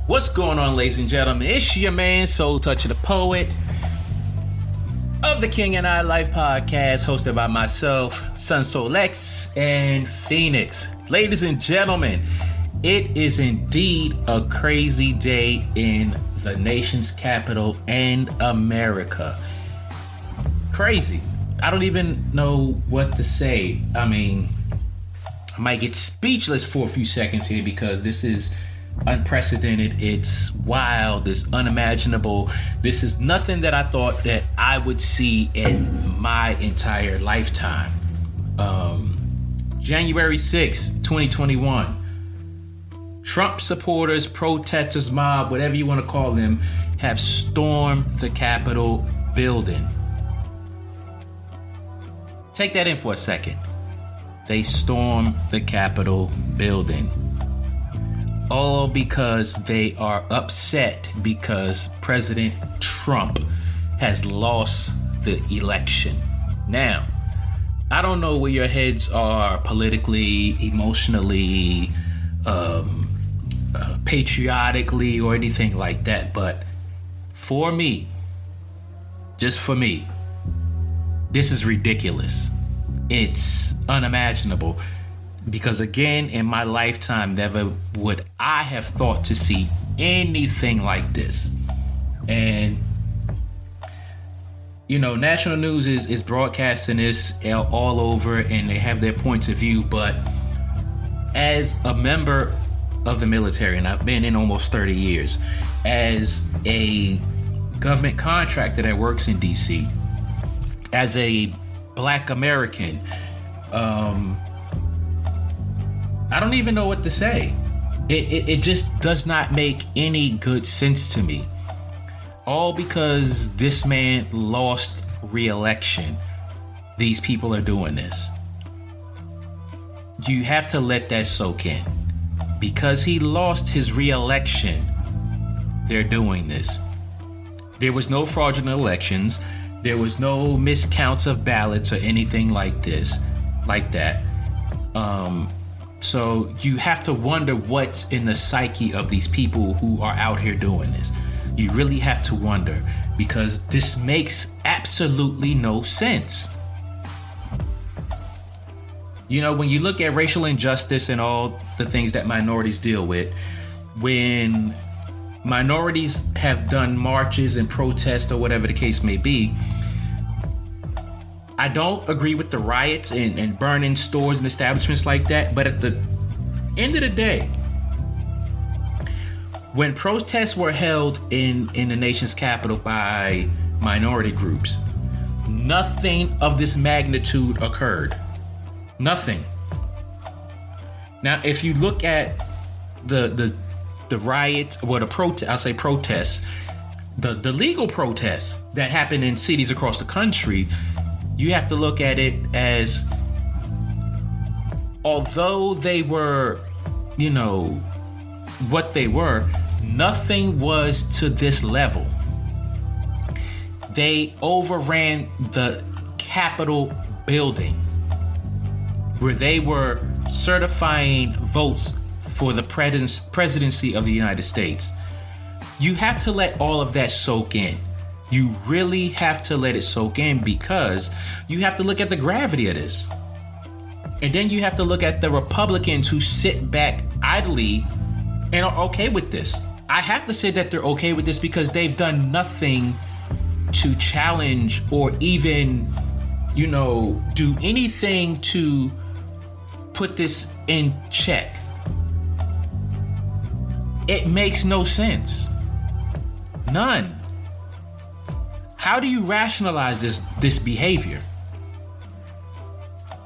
What's going on, ladies and gentlemen? It's your man, Soul Toucher the Poet of the King and I Life podcast, hosted by myself, Sun Soul X, and Phoenix. Ladies and gentlemen, it is indeed a crazy day in the nation's capital and America. Crazy. I don't even know what to say. I mean, I might get speechless for a few seconds here because this is unprecedented. It's wild. It's unimaginable. This is nothing that I thought that I would see in my entire lifetime. January 6th, 2021. Trump supporters, protesters, mob, whatever you want to call them, have stormed the Capitol building. Take that in for a second. They stormed the Capitol building. All because they are upset because President Trump has lost the election. Now, I don't know where your heads are politically, emotionally, patriotically, or anything like that, but for me, just for me, this is ridiculous. It's unimaginable. Because again, in my lifetime, never would I have thought to see anything like this. And, you know, national news is broadcasting this all over, and they have their points of view. But as a member of the military, and I've been in almost 30 years, as a government contractor that works in DC, as a Black American, I don't even know what to say. It just does not make any good sense to me. All because this man lost re-election. These people are doing this. You have to let that soak in. Because he lost his re-election, they're doing this. There was no fraudulent elections. There was no miscounts of ballots or anything like that. So you have to wonder what's in the psyche of these people who are out here doing this. You really have to wonder, because this makes absolutely no sense. You know, when you look at racial injustice and all the things that minorities deal with, when minorities have done marches and protests or whatever the case may be, I don't agree with the riots and burning stores and establishments like that. But at the end of the day, when protests were held in the nation's capital by minority groups, nothing of this magnitude occurred. Nothing. Now, if you look at the riots, or the protests, the legal protests that happened in cities across the country, you have to look at it as, although they were, you know, what they were, nothing was to this level. They overran the Capitol building, where they were certifying votes for the presidency of the United States. You have to let all of that soak in. You really have to let it soak in, because you have to look at the gravity of this. And then you have to look at the Republicans who sit back idly and are okay with this. I have to say that they're okay with this because they've done nothing to challenge or even, you know, do anything to put this in check. It makes no sense. None. How do you rationalize this behavior?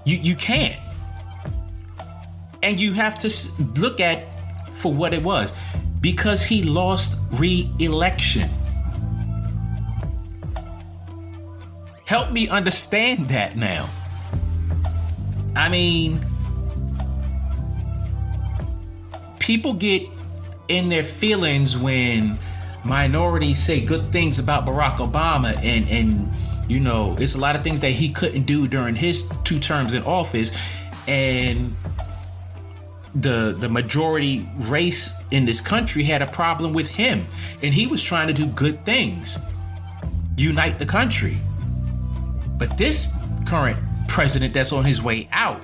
You can't. And you have to look at for what it was. Because he lost re-election. Help me understand that now. I mean, people get in their feelings when minorities say good things about Barack Obama, and you know, it's a lot of things that he couldn't do during his 2 terms in office, and the majority race in this country had a problem with him, and he was trying to do good things, unite the country. But this current president that's on his way out,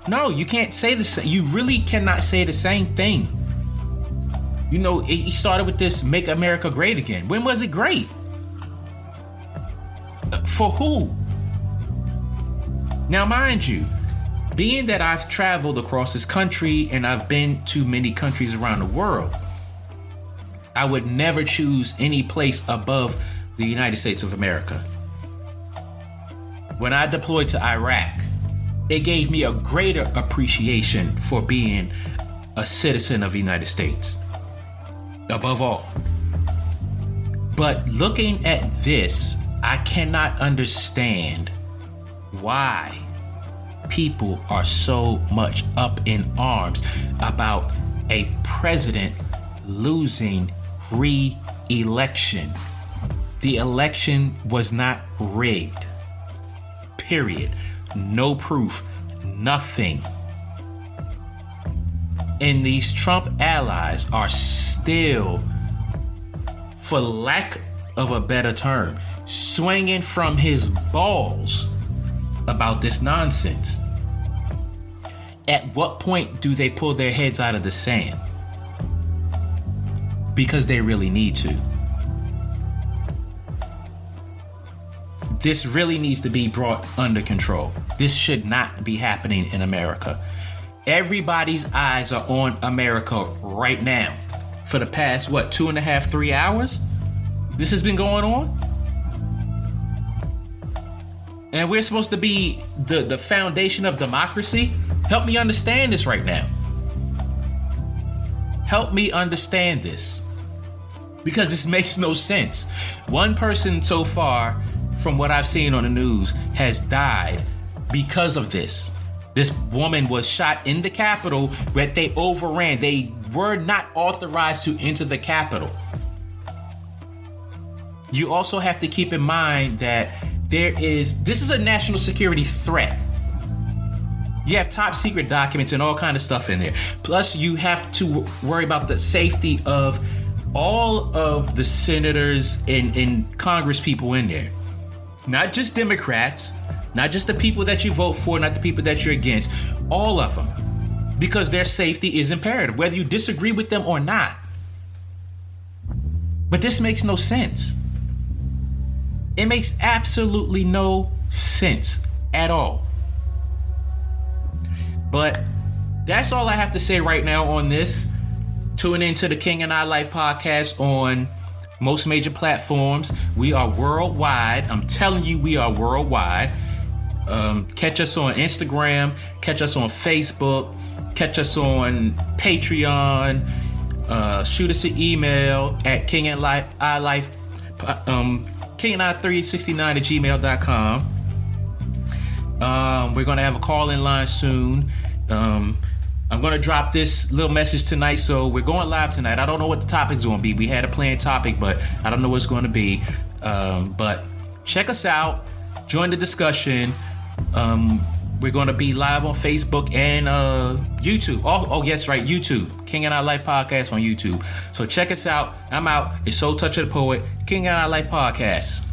no, you can't say the same. You really cannot say the same thing. You know, he started with this "Make America Great Again." When was it great? For who? Now, mind you, being that I've traveled across this country and I've been to many countries around the world, I would never choose any place above the United States of America. When I deployed to Iraq, it gave me a greater appreciation for being a citizen of the United States, above all. But looking at this, I cannot understand why people are so much up in arms about a president losing re-election. The election was not rigged. Period. No proof. Nothing. And these Trump allies are still, for lack of a better term, swinging from his balls about this nonsense. At what point do they pull their heads out of the sand? Because they really need to. This really needs to be brought under control. This should not be happening in America. Everybody's eyes are on America right now. For the past, 2.5, 3 hours? This has been going on? And we're supposed to be the foundation of democracy? Help me understand this right now. Help me understand this. Because this makes no sense. One person so far, from what I've seen on the news, has died because of this. This woman was shot in the Capitol, but they overran. They were not authorized to enter the Capitol. You also have to keep in mind that this is a national security threat. You have top secret documents and all kind of stuff in there. Plus, you have to worry about the safety of all of the senators and Congress people in there. Not just Democrats, not just the people that you vote for, not the people that you're against, all of them. Because their safety is imperative, whether you disagree with them or not. But this makes no sense. It makes absolutely no sense at all. But that's all I have to say right now on this. Tune into the King and I Life podcast on most major platforms. We are worldwide. I'm telling you, we are worldwide. Catch us on Instagram. Catch us on Facebook. Catch us on Patreon. Shoot us an email at kingandI369@gmail.com. We're going to have a call-in line soon. I'm going to drop this little message tonight, so we're going live tonight. I don't know what the topic's going to be. We had a planned topic, but I don't know what it's going to be. But check us out. Join the discussion. We're going to be live on Facebook and YouTube. Oh, yes, right, YouTube. King and I Life Podcast on YouTube. So check us out. I'm out. It's Soul Touch of the Poet, King and I Life Podcast.